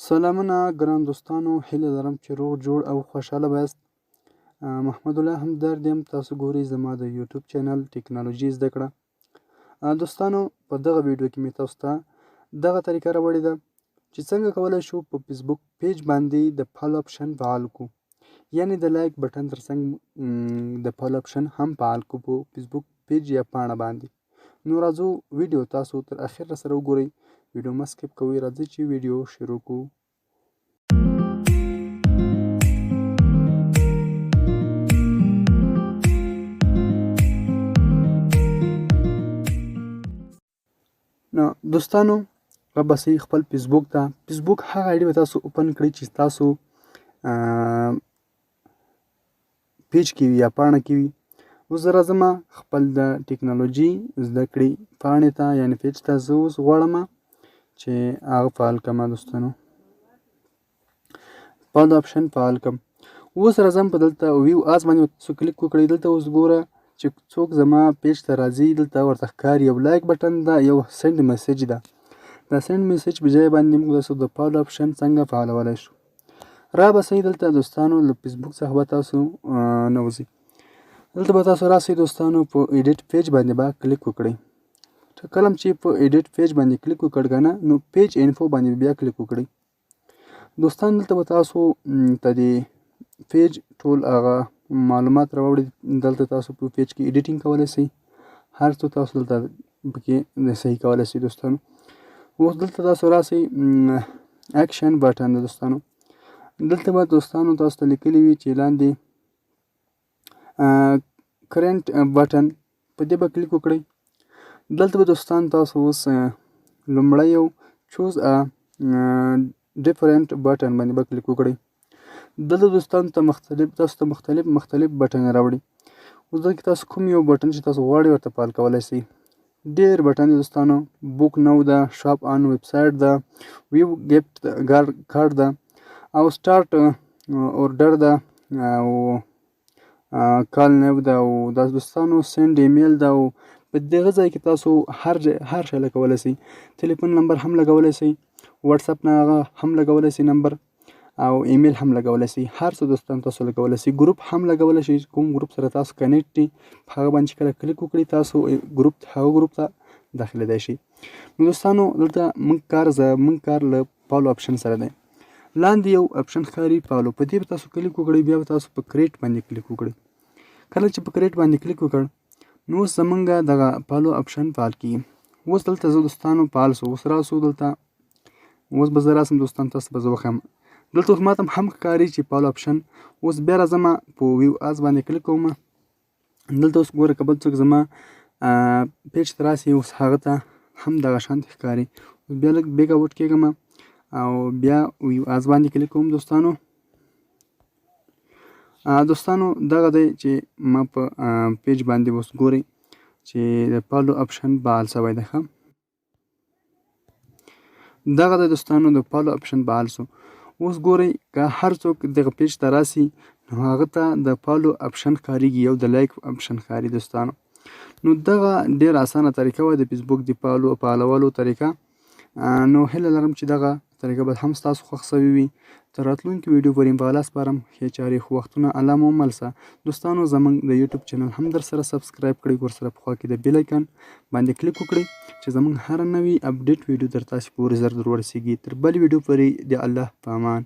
سلامونه ګران دوستانو، هیله لرم چې روغ جوړ او خوشحاله بایاست. محمد الله همدرد یم. تاسو ګورئ زما د یوټیوب چینل ټیکنالوژي زده کړه. دوستانو، په دغه ویډیو کې مې تاسو ته دغه طریقه راوړې ده چې څنګه کولای شو په فیسبوک پیج باندې د فالو افشن فعال کړو، یعنی د لایک بټن ترڅنګ د فالو افشن هم فعال کړو په فیسبوک پیج یا پاڼه باندې. نو راځو ویډیو تاسو تر اخر سره وګورئ. ویډیو مه سکیپ کوئ. راځئ چې ویډیو شروع کړو. نو دوستانو، راباسئ خپل فیسبوک ته. فیسبوک هغه آیډي به تاسو اوپن کړئ چې تاسو پیج کې وي یا پاڼه کې وي. اوس زه راځم خپل د ټیکنالوژي زده کړې پاڼې ته یعنې پیج ته. زه اوس غواړم چې هغه فعال کړم. دوستانو، فالو اپشن فعال کړم. اوس راځم په دلته ویو آز باندې تاسو کلیک وکړئ. دلته اوس ګوره چې څوک زما پیج ته راځي، دلته ورته ښکاري یو لایک بټن ده، یو سینډ میسیج ده. دا سینډ میسیج په ځای باندې موږ د فالو اپشن څنګه فعالولی شو. راباسئ دلته دوستانو له فیسبوک څخه به تاسو نوځئ. دلته به تاسو راسئ دوستانو، په ایډیټ پیج باندې به کلیک وکړئ. کله چې په ایډیټ پیج باندې کلیک وکړ کنه، نو پیج انفو باندې بیا کلیک وکړئ. دوستان، دلته به تاسو ته د پیج ټول هغه معلومات راوړي. دلته تاسو په پیج کې ایډیټینګ کولی شئ. هر څه تاسو دلته پکې صحیح کولی شئ. دوستانو، اوس دلته تاسو راسئ اکشن بټن ده. دوستانو، دلته به دوستانو تاسو ته لیکلي وي چې لاندې کرنټ بټن، په دې به کلیک وکړئ. دلته به دوستان تاسو اوس لومړی یو چوز ډیفرنٹ بټن باندې به کلیک وکړئ. دلته دوستانو ته مختلف بټن راوړي. اوس دلته تاسو کوم یو بټن چې تاسو غواړئ ورته فعال کولی شئ. ډېر بټن دي دوستانو. بوک نو ده، شاپ آن ویب سایټ ده، ویو ګیفټ کارت ده، او سټارټ اورډر ده، او کال نو ده، او دا دوستانو سینډ ایمیل ده. او په دغه ځای کې تاسو هر شی لګولی شئ. تلیفون نمبر هم لګولی شئ، واتساپ نه هغه هم لګولی شئ نمبر، او ایمیل هم لګولی شئ. هر څه دوستان تاسو لګولی شئ. ګروپ هم لګولی شئ. کوم ګروپ سره تاسو کنیکټ دي هغه باندې کله کلیک وکړئ تاسو هغه ګروپ ته داخلېدای شئ. نو دوستانو، دلته موږ کار له فالو اپشن سره دی. لاندې یو اپشن ښکاري فالو، په دې به تاسو کلیک وکړئ. بیا به تاسو په کریټ باندې کلیک وکړئ. کله چې په کریټ باندې کلیک وکړ، نو اوس زمونږ دغه فالو اپشن فعال کېږي. اوس دلته زه دوستانو فعال شو. اوس راسو دلته، اوس به زه راسم دوستان، تاسو به زه وښیم. دلته اوس ماته هم ښکاري چې فالو اپشن. اوس بیا راځم په ویو آز باندې کلیک کوم. دلته اوس ګوره که بل څوک زما پیج ته راسي، اوس هغه ته هم دغه شانتې ښکاري. بیا لږ بیګ آوټ کېږم او بیا ویو آز باندې کلیک کوم. دوستانو دغه دی چې ما په پیج باندې اوس ګورئ چې د فالو اپشن فعال شوی دی. ښه، دغه دی دوستانو، د فالو اپشن فعال شو. اوس ګورئ که هر څوک دغه پیج ته راسي، نو هغه ته د فالو اپشن ښکارېږي، یو د لایک اپشن ښکاري. دوستانو، نو دغه ډېر اسانه طریقه وه د فیسبوک د فعالولو طریقه. نو هیله لرم چې دغه طریقه به هم ستاسو خوښ شوې وي. تر راتلونکي ویډیو پورې په الله سپارم. ښې چارې خو وختونه الله مو مل شه. دوستانو، زموږ د یوټیوب چینل هم در سره سبسکرایب کړئ. ورسره په خوا کې د بیل آیکن باندې کلیک وکړئ چې زموږ هره نوې اپډیټ ویډیو در تاسو پورې ژر ورسیږي. تر بل ویډیو پورې د الله په امان.